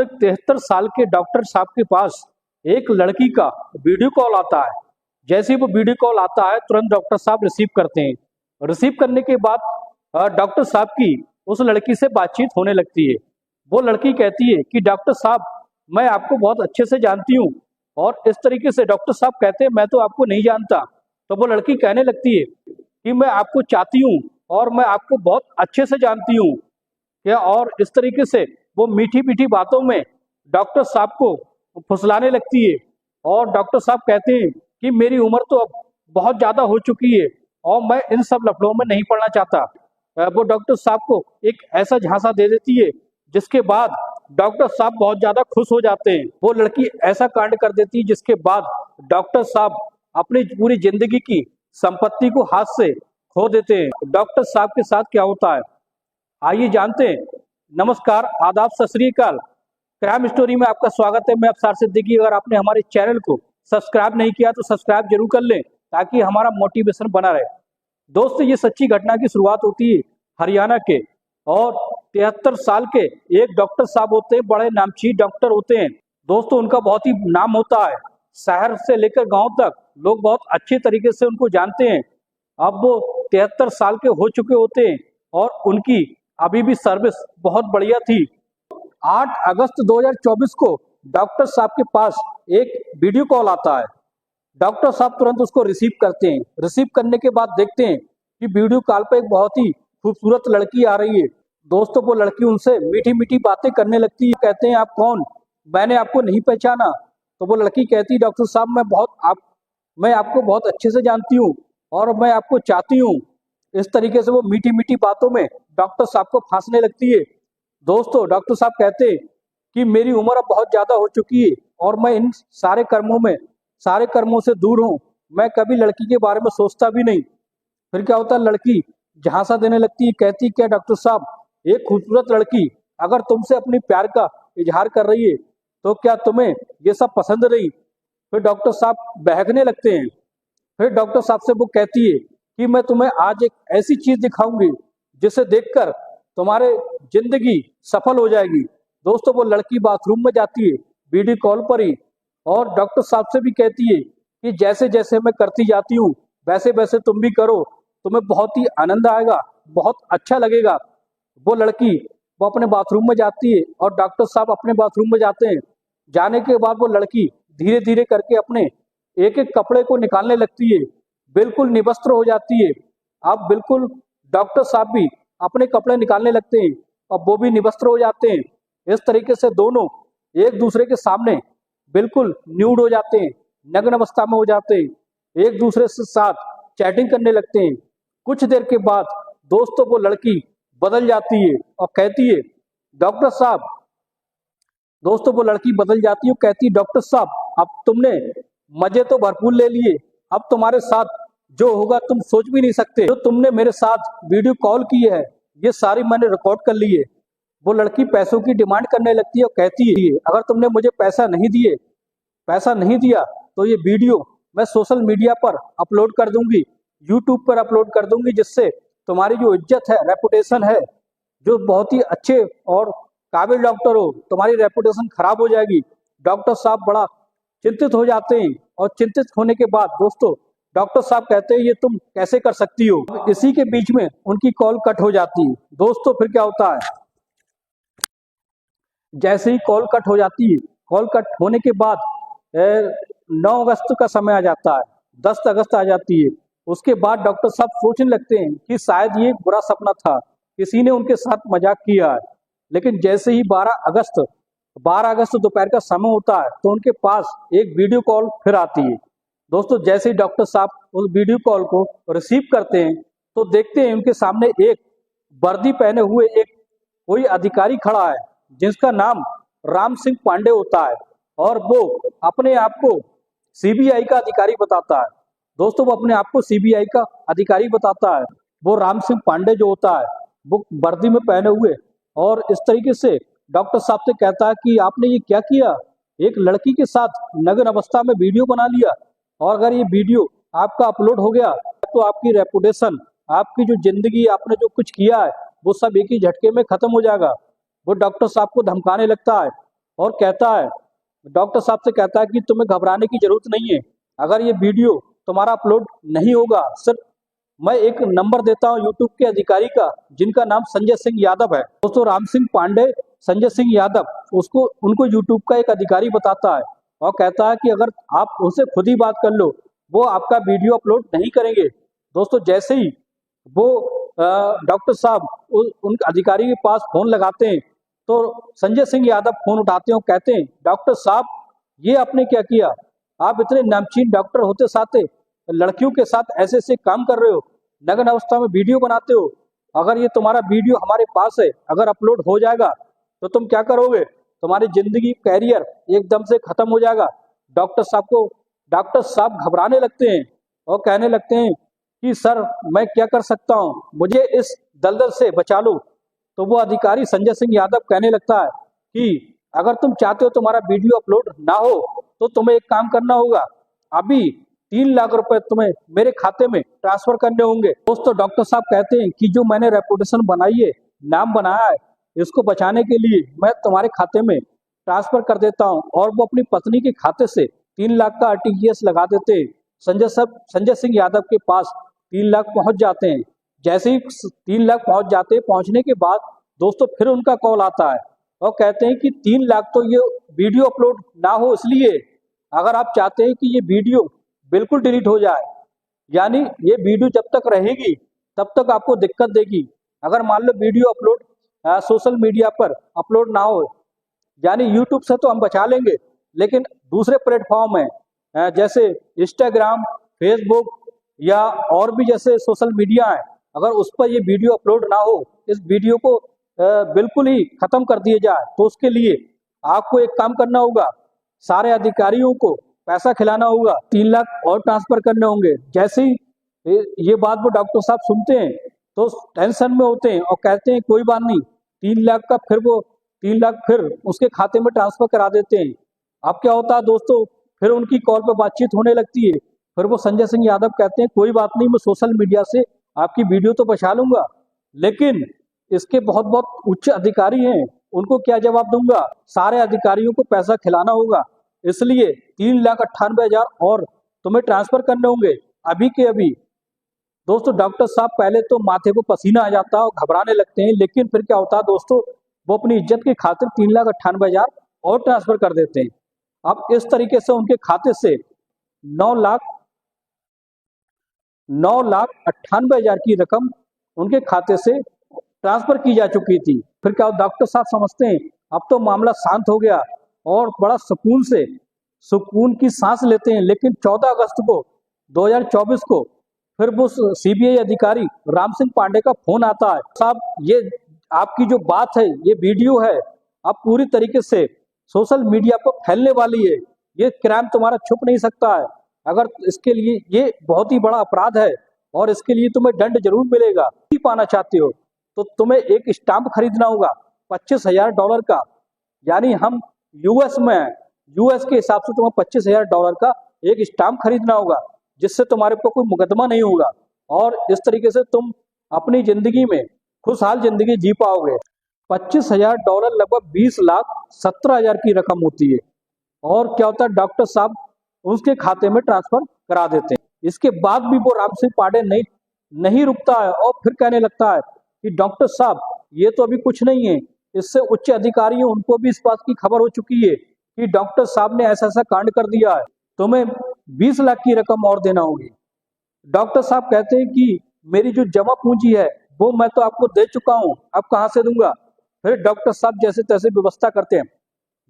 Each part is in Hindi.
एक 73 साल के डॉक्टर साहब के पास एक लड़की का वीडियो कॉल आता है। जैसे ही वो वीडियो कॉल आता है तुरंत डॉक्टर साहब रिसीव करते हैं। रिसीव करने के बाद डॉक्टर साहब की उस लड़की से बातचीत होने लगती है। वो लड़की कहती है कि डॉक्टर साहब, मैं आपको बहुत अच्छे से जानती हूँ। और इस तरीके से डॉक्टर साहब कहते हैं मैं तो आपको नहीं जानता। तो वो लड़की कहने लगती है कि मैं आपको चाहती हूँ और मैं आपको बहुत अच्छे से जानती हूँ क्या। और इस तरीके से वो मीठी मीठी बातों में डॉक्टर साहब को फुसलाने लगती है। और डॉक्टर साहब कहते हैं कि मेरी उम्र तो अब बहुत ज्यादा हो चुकी है और मैं इन सब लफड़ों में नहीं पड़ना चाहता। वो डॉक्टर साहब को एक ऐसा झांसा दे देती है जिसके बाद डॉक्टर साहब बहुत ज्यादा खुश हो जाते हैं। वो लड़की ऐसा कांड कर देती है जिसके बाद डॉक्टर साहब अपनी पूरी जिंदगी की संपत्ति को हाथ से खो देते हैं। डॉक्टर साहब के साथ क्या होता है आइए जानते हैं। नमस्कार, आदाब, सत श्री अकाल। क्राइम स्टोरी में आपका स्वागत है। मैं अफसार सिद्दीकी। अगर आपने हमारे चैनल को सब्सक्राइब नहीं किया तो सब्सक्राइब जरूर कर लें ताकि हमारा मोटिवेशन बना रहे। दोस्तों, ये सच्ची घटना की शुरुआत होती है हरियाणा के। और 73 साल के एक डॉक्टर साहब होते हैं, बड़े नामचीन डॉक्टर होते हैं। दोस्तों, उनका बहुत ही नाम होता है। शहर से लेकर गांव तक लोग बहुत अच्छे तरीके से उनको जानते हैं। अब वो 73 साल के हो चुके होते हैं और उनकी अभी भी सर्विस बहुत बढ़िया थी। 8 अगस्त 2024 को डॉक्टर साहब के पास एक वीडियो कॉल आता है। डॉक्टर साहब तुरंत उसको रिसीव करते हैं। रिसीव करने के बाद देखते हैं कि वीडियो कॉल पे एक बहुत ही खूबसूरत लड़की आ रही है। दोस्तों, वो लड़की उनसे मीठी मीठी बातें करने लगती है। कहते हैं आप कौन, मैंने आपको नहीं पहचाना। तो वो लड़की कहती है डॉक्टर साहब, मैं आपको बहुत अच्छे से जानती हूँ और मैं आपको चाहती हूँ। इस तरीके से वो मीठी मीठी बातों में डॉक्टर साहब को फांसने लगती है। दोस्तों, डॉक्टर साहब कहते हैं कि मेरी उम्र अब बहुत ज्यादा हो चुकी है और मैं इन सारे कर्मों से दूर हूँ। मैं कभी लड़की के बारे में सोचता भी नहीं। फिर क्या होता है, लड़की झांसा देने लगती है। कहती क्या डॉक्टर साहब, एक खूबसूरत लड़की अगर तुमसे अपनी प्यार का इजहार कर रही है तो क्या तुम्हें ये सब पसंद नहीं। फिर डॉक्टर साहब बहकने लगते हैं। फिर डॉक्टर साहब से वो कहती है कि मैं तुम्हें आज एक ऐसी चीज दिखाऊंगी जिसे देखकर तुम्हारे जिंदगी सफल हो जाएगी। दोस्तों, वो लड़की बाथरूम में जाती है वीडियो कॉल पर ही और डॉक्टर साहब से भी कहती है कि जैसे जैसे मैं करती जाती हूँ वैसे वैसे तुम भी करो, तुम्हें बहुत ही आनंद आएगा, बहुत अच्छा लगेगा। वो लड़की वो अपने बाथरूम में जाती है और डॉक्टर साहब अपने बाथरूम में जाते हैं। जाने के बाद वो लड़की धीरे धीरे करके अपने एक एक कपड़े को निकालने लगती है। बिल्कुल निवस्त्र हो जाती है। अब बिल्कुल डॉक्टर साहब भी अपने कपड़े निकालने लगते हैं और वो भी निवस्त्र हो जाते हैं। इस तरीके से दोनों एक दूसरे के सामने बिल्कुल न्यूड हो जाते हैं, नग्न अवस्था में हो जाते हैं, एक दूसरे से साथ चैटिंग करने लगते हैं। कुछ देर के बाद दोस्तों वो लड़की बदल जाती है और कहती है डॉक्टर साहब, दोस्तों वो लड़की बदल जाती है और कहती है डॉक्टर साहब, अब तुमने मजे तो भरपूर ले लिए, अब तुम्हारे साथ जो होगा तुम सोच भी नहीं सकते। जो तुमने मेरे साथ वीडियो कॉल की है ये सारी मैंने रिकॉर्ड कर ली है। वो लड़की पैसों की डिमांड करने लगती है और कहती है अगर तुमने मुझे पैसा नहीं दिया तो ये वीडियो मैं सोशल मीडिया पर अपलोड कर दूंगी, यूट्यूब पर अपलोड कर दूंगी, जिससे तुम्हारी जो इज्जत है, रेपुटेशन है, जो बहुत ही अच्छे और काबिल डॉक्टर हो, तुम्हारी रेपुटेशन खराब हो जाएगी। डॉक्टर साहब बड़ा चिंतित हो जाते हैं और चिंतित होने के बाद दोस्तों डॉक्टर साहब कहते हैं ये तुम कैसे कर सकती हो। इसी के बीच में उनकी कॉल कट हो जाती है। दोस्तों, फिर क्या होता है, जैसे ही कॉल कट हो जाती है, कॉल कट होने के बाद 9 अगस्त का समय आ जाता है, 10 अगस्त आ जाती है। उसके बाद डॉक्टर साहब सोचने लगते हैं कि शायद ये बुरा सपना था, किसी ने उनके साथ मजाक किया है। लेकिन जैसे ही 12 अगस्त दोपहर का समय होता है तो उनके पास एक वीडियो कॉल फिर आती है। दोस्तों, जैसे ही डॉक्टर साहब उस वीडियो कॉल को रिसीव करते हैं तो देखते हैं उनके सामने एक वर्दी पहने हुए एक कोई अधिकारी खड़ा है जिसका नाम राम सिंह पांडे होता है और वो अपने आप को सीबीआई का अधिकारी बताता है। दोस्तों, वो अपने आप को सीबीआई का अधिकारी बताता है। वो राम सिंह पांडे जो होता है वो वर्दी में पहने हुए और इस तरीके से डॉक्टर साहब से कहता है कि आपने ये क्या किया, एक लड़की के साथ नग्न अवस्था में वीडियो बना लिया, और अगर ये वीडियो आपका अपलोड हो गया तो आपकी रेपुटेशन, आपकी जो जिंदगी, आपने जो कुछ किया है वो सब एक ही झटके में खत्म हो जाएगा। वो डॉक्टर साहब को धमकाने लगता है और कहता है, डॉक्टर साहब से कहता है कि तुम्हें घबराने की जरूरत नहीं है। अगर ये वीडियो तुम्हारा अपलोड नहीं होगा, सिर्फ मैं एक नंबर देता हूँ यूट्यूब के अधिकारी का, जिनका नाम संजय सिंह यादव है। दोस्तों, राम सिंह पांडे, संजय सिंह यादव, उसको उनको यूट्यूब का एक अधिकारी बताता है और कहता है कि अगर आप उनसे खुद ही बात कर लो, वो आपका वीडियो अपलोड नहीं करेंगे। दोस्तों, जैसे ही वो डॉक्टर साहब उन अधिकारी के पास फोन लगाते हैं, तो संजय सिंह यादव फोन उठाते हैं और कहते हैं, डॉक्टर साहब, ये आपने क्या किया? आप इतने नामचीन डॉक्टर होते साथे लड़कियों के साथ ऐसे ऐसे काम कर रहे हो, नग्न अवस्था में वीडियो बनाते हो। अगर ये तुम्हारा वीडियो हमारे पास है, अगर अपलोड हो जाएगा तो तुम क्या करोगे? तुम्हारी जिंदगी, कैरियर एकदम से खत्म हो जाएगा। डॉक्टर साहब घबराने लगते हैं और कहने लगते हैं कि सर, मैं क्या कर सकता हूँ, मुझे इस दलदल से बचा लो। तो वो अधिकारी संजय सिंह यादव कहने लगता है कि अगर तुम चाहते हो तुम्हारा वीडियो अपलोड ना हो, तो तुम्हें एक काम करना होगा, अभी 3 लाख रुपए तुम्हें मेरे खाते में ट्रांसफर करने होंगे। दोस्तों, डॉक्टर साहब कहते हैं कि जो मैंने रेपुटेशन बनाई है, नाम बनाया है, इसको बचाने के लिए मैं तुम्हारे खाते में ट्रांसफर कर देता हूँ। और वो अपनी पत्नी के खाते से 3 लाख का आरटीजीएस लगा देते हैं। संजय सिंह यादव के पास 3 लाख पहुंच जाते हैं। जैसे ही 3 लाख पहुंच जाते हैं, पहुंचने के बाद दोस्तों फिर उनका कॉल आता है और कहते हैं कि 3 लाख तो ये वीडियो अपलोड ना हो, इसलिए अगर आप चाहते हैं कि ये वीडियो बिल्कुल डिलीट हो जाए, यानी ये वीडियो जब तक रहेगी तब तक आपको दिक्कत देगी। अगर मान लो वीडियो अपलोड सोशल मीडिया पर अपलोड ना हो, यानी यूट्यूब से तो हम बचा लेंगे, लेकिन दूसरे प्लेटफॉर्म है जैसे इंस्टाग्राम, फेसबुक या और भी जैसे सोशल मीडिया है, अगर उस पर ये वीडियो अपलोड ना हो, इस वीडियो को बिल्कुल ही खत्म कर दिया जाए, तो उसके लिए आपको एक काम करना होगा, सारे अधिकारियों को पैसा खिलाना होगा, 3 लाख और ट्रांसफर करने होंगे। जैसे ही ये बात वो डॉक्टर साहब सुनते हैं तो टेंशन में होते हैं और कहते हैं कोई बात नहीं, 3 लाख का फिर वो 3 लाख फिर उसके खाते में ट्रांसफर करा देते हैं। अब क्या होता है दोस्तों, फिर उनकी कॉल पर बातचीत होने लगती है। फिर वो संजय सिंह यादव कहते हैं कोई बात नहीं, मैं सोशल मीडिया से आपकी वीडियो तो बचा लूंगा, लेकिन इसके बहुत बहुत उच्च अधिकारी हैं, उनको क्या जवाब दूंगा? सारे अधिकारियों को पैसा खिलाना होगा, इसलिए 3,98,000 और तुम्हें ट्रांसफर करने होंगे अभी के अभी। दोस्तों, डॉक्टर साहब पहले तो माथे को पसीना आ जाता है और घबराने लगते हैं, लेकिन फिर क्या होता है दोस्तों, वो अपनी इज्जत की खातिर 3,98,000 और ट्रांसफर कर देते हैं। अब इस तरीके से उनके खाते से 9,98,000 की रकम उनके खाते से ट्रांसफर की जा चुकी थी। फिर क्या डॉक्टर साहब समझते हैं अब तो मामला शांत हो गया और बड़ा सुकून की सांस लेते हैं। लेकिन 14 अगस्त को 2024 को फिर वो सीबीआई अधिकारी राम सिंह पांडे का फोन आता है, साहब ये आपकी जो बात है, ये वीडियो है, अब पूरी तरीके से सोशल मीडिया पर फैलने वाली है, ये क्राइम तुम्हारा छुप नहीं सकता है, अगर इसके लिए ये बहुत ही बड़ा अपराध है और इसके लिए तुम्हें दंड जरूर मिलेगा। नहीं पाना चाहते हो तो तुम्हें एक स्टाम्प खरीदना होगा $25,000 का, यानी हम यूएस में हैं, यूएस के हिसाब से तुम्हें $25,000 का एक स्टाम्प खरीदना होगा, जिससे तुम्हारे ऊपर कोई मुकदमा नहीं होगा और इस तरीके से तुम अपनी जिंदगी में खुशहाल जिंदगी जी पाओगे। $25,000 लगभग 20,17,000 की रकम होती है। और क्या होता है, डॉक्टर साहब उसके खाते में ट्रांसफर करा देते हैं। इसके बाद भी वो राम सिंह पांडे नहीं रुकता है और फिर कहने लगता है कि डॉक्टर साहब, ये तो अभी कुछ नहीं है, इससे उच्च अधिकारी हैं, उनको भी इस बात की खबर हो चुकी है कि डॉक्टर साहब ने ऐसा ऐसा कांड कर दिया है, तुम्हें 20 लाख की रकम और देना होगी। डॉक्टर साहब कहते हैं कि मेरी जो जमा पूंजी है वो मैं तो आपको दे चुका हूं, अब कहां से दूंगा? फिर डॉक्टर साहब जैसे तैसे व्यवस्था करते हैं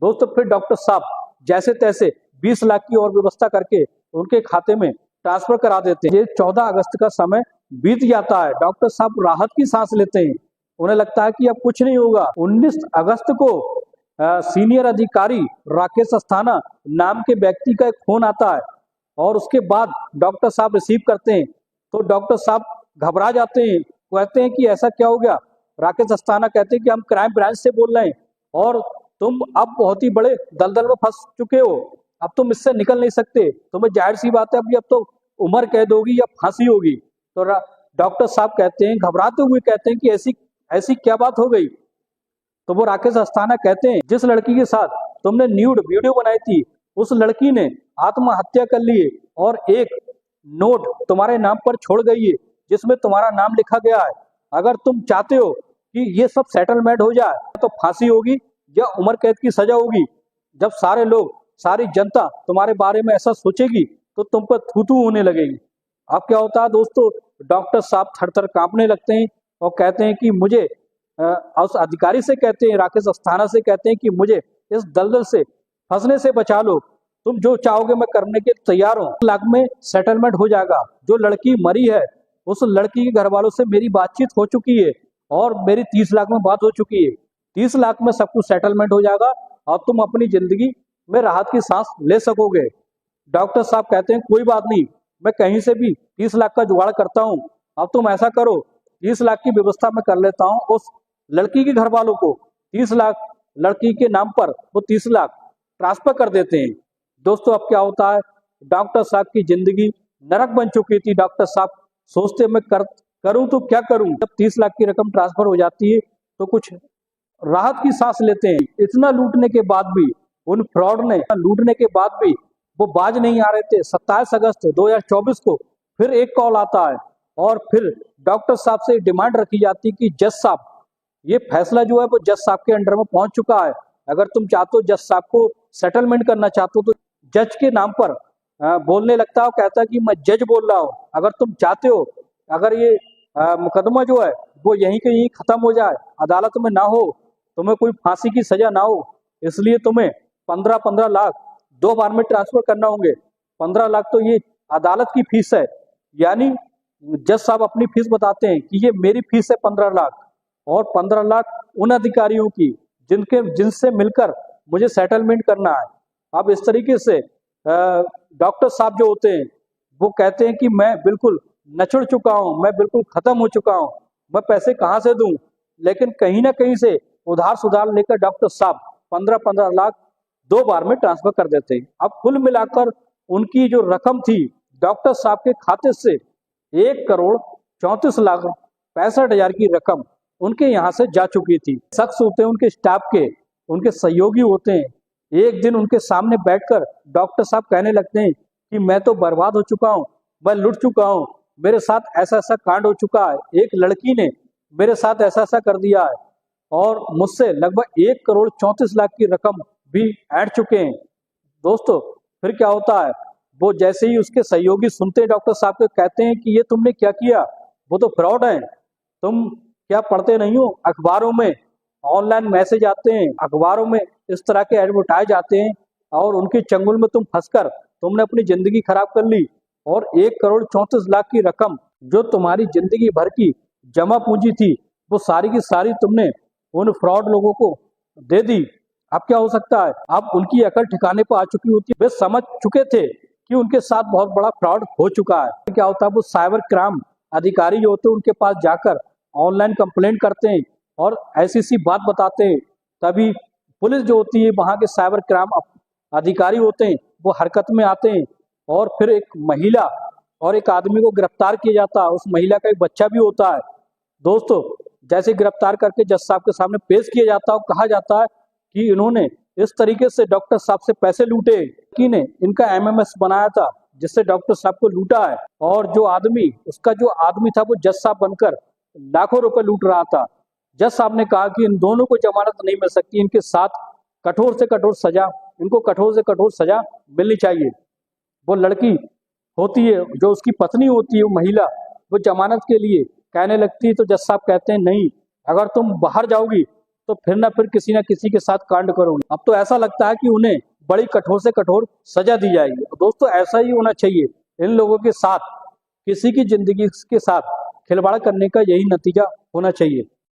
दोस्तों, फिर डॉक्टर साहब जैसे तैसे 20 लाख की और व्यवस्था करके उनके खाते में ट्रांसफर करा देते हैं। ये 14 अगस्त का समय बीत जाता है, डॉक्टर साहब राहत की सांस लेते हैं, उन्हें लगता है कि अब कुछ नहीं होगा। 19 अगस्त को सीनियर अधिकारी राकेश अस्थाना नाम के व्यक्ति का एक फोन आता है और उसके बाद डॉक्टर साहब रिसीव करते हैं तो डॉक्टर साहब घबरा जाते हैं, कहते हैं कि ऐसा क्या हो गया? राकेश अस्थाना कहते हैं कि हम क्राइम ब्रांच से बोल रहे हैं और तुम अब बहुत ही बड़े दलदल में फंस चुके हो, अब तुम इससे निकल नहीं सकते, तुम्हें जाहिर सी बात है अब तो उम्र कैद होगी या फांसी होगी। तो डॉक्टर साहब कहते हैं, घबराते हुए कहते हैं कि ऐसी ऐसी क्या बात हो गई? तो वो राकेश अस्थाना कहते हैं, जिस लड़की के साथ तुमने न्यूड वीडियो बनाई थी, उस लड़की ने आत्महत्या कर ली है और एक नोट तुम्हारे नाम पर छोड़ गई है जिसमें तुम्हारा नाम लिखा गया है। अगर तुम चाहते हो कि ये सब सेटलमेंट हो जाए तो फांसी होगी या उम्र कैद की सजा होगी। जब सारे लोग, सारी जनता तुम्हारे बारे में ऐसा सोचेगी तो तुम पर थू थू होने लगेगी। अब क्या होता है दोस्तों, डॉक्टर साहब थर थर कांपने लगते हैं और कहते हैं कि मुझे उस अधिकारी से कहते हैं, राकेश अस्थाना से कहते हैं कि मुझे इस दलदल से फंसने से बचा लो, तुम जो चाहोगे मैं करने के तैयार हूँ। 1 लाख में सेटलमेंट हो जाएगा। जो लड़की मरी है उस लड़की के घर वालों से मेरी बातचीत हो चुकी है और मेरी 30 लाख में बात हो चुकी है। 30 लाख में सब कुछ सेटलमेंट हो जाएगा और तुम अपनी जिंदगी में राहत की सांस ले सकोगे। डॉक्टर साहब कहते हैं कोई बात नहीं, मैं कहीं से भी 30 लाख का जुगाड़ करता हूँ। अब तुम ऐसा करो, 30 लाख की व्यवस्था मैं कर लेता हूँ। उस लड़की के घर वालों को 30 लाख, लड़की के नाम पर वो 30 लाख ट्रांसफर कर देते हैं। दोस्तों अब क्या होता है, डॉक्टर साहब की जिंदगी नरक बन चुकी थी। डॉक्टर साहब सोचते मैं करूं तो क्या करूं। जब 30 लाख की रकम ट्रांसफर हो जाती है तो कुछ राहत की सांस लेते हैं। इतना लूटने के बाद भी, उन फ्रॉड ने लूटने के बाद भी वो बाज नहीं आ रहे थे। 27 अगस्त 2024 को फिर एक कॉल आता है और फिर डॉक्टर साहब से डिमांड रखी जाती है कि जज साहब, ये फैसला जो है वो जज साहब के अंडर में पहुंच चुका है। अगर तुम चाहते हो, जज साहब को सेटलमेंट करना चाहते हो, तो जज के नाम पर बोलने लगता है और कहता है कि मैं जज बोल रहा हूँ। अगर तुम चाहते हो, अगर ये मुकदमा जो है वो यहीं के यहीं खत्म हो जाए, अदालत में ना हो, तुम्हें कोई फांसी की सजा ना हो, इसलिए तुम्हें 15-15 लाख 2 बार में ट्रांसफर करना होंगे। 15 लाख तो ये अदालत की फीस है, यानी जज साहब अपनी फीस बताते हैं कि ये मेरी फीस है 15 लाख और 15 लाख उन अधिकारियों की जिनसे मिलकर मुझे सेटलमेंट करना है। अब इस तरीके से डॉक्टर साहब जो होते हैं वो कहते हैं कि मैं बिल्कुल नचुड़ चुका हूँ, मैं बिल्कुल खत्म हो चुका हूँ, मैं पैसे कहाँ से दूं। लेकिन कहीं ना कहीं से उधार सुधार लेकर डॉक्टर साहब 15-15 लाख 2 बार में ट्रांसफर कर देते हैं। अब कुल मिलाकर उनकी जो रकम थी डॉक्टर साहब के खाते से 1,34,65,000 की रकम उनके यहाँ से जा चुकी थी। शख्स होते हैं उनके स्टाफ के, उनके सहयोगी होते हैं, एक दिन उनके सामने बैठकर डॉक्टर साहब कहने लगते हैं कि मैं तो बर्बाद हो चुका हूँ, मैं लुट चुका हूँ, मेरे साथ ऐसा ऐसा कांड हो चुका है, एक लड़की ने मेरे साथ ऐसा ऐसा कर दिया है और मुझसे लगभग 1,34,00,000 की रकम भी ऐंठ चुके हैं। दोस्तों फिर क्या होता है, वो जैसे ही उसके सहयोगी सुनते हैं डॉक्टर साहब को, कहते हैं कि ये तुमने क्या किया, वो तो फ्रॉड है, तुम क्या पढ़ते नहीं हो, अखबारों में ऑनलाइन मैसेज आते हैं, अखबारों में इस तरह के एडवर्टाइज आते हैं और उनके चंगुल में तुम फंसकर तुमने अपनी जिंदगी खराब कर ली और 1,34,00,000 की रकम जो तुम्हारी जिंदगी भर की जमा पूंजी थी वो सारी की सारी तुमने उन फ्रॉड लोगों को दे दी। अब क्या हो सकता है, अब उनकी अकल ठिकाने पर आ चुकी होती है, वे समझ चुके थे कि उनके साथ बहुत बड़ा फ्रॉड हो चुका है। क्या होता है, वो साइबर क्राइम अधिकारी जो होते हैं उनके पास जाकर ऑनलाइन कंप्लेंट करते हैं और ऐसी सी बात बताते हैं। तभी पुलिस जो होती है, वहाँ के साइबर क्राइम अधिकारी होते हैं, वो हरकत में आते हैं और फिर एक महिला और एक आदमी को गिरफ्तार किया जाता है। उस महिला का एक बच्चा भी होता है। दोस्तों जैसे गिरफ्तार करके जज साहब के सामने पेश किया जाता है और कहा जाता है कि इन्होंने इस तरीके से डॉक्टर साहब से पैसे लूटे, कि ने इनका एमएमएस बनाया था जिससे डॉक्टर साहब को लूटा है और जो आदमी, उसका जो आदमी था वो जज साहब बनकर लाखों रुपए लूट रहा था। जज साहब ने कहा कि इन दोनों को जमानत नहीं मिल सकती, इनके साथ कठोर से कठोर सजा, इनको कठोर से कठोर सजा मिलनी चाहिए। वो लड़की होती है, जो उसकी पत्नी होती है, वो महिला, वो जमानत के लिए कहने लगती है तो जज साहब कहते हैं नहीं, अगर तुम बाहर जाओगी तो फिर ना फिर किसी ना किसी के साथ कांड करोगी। अब तो ऐसा लगता है कि उन्हें बड़ी कठोर से कठोर सजा दी जाएगी। दोस्तों ऐसा ही होना चाहिए, इन लोगों के साथ, किसी की जिंदगी के साथ खिलवाड़ करने का यही नतीजा होना चाहिए।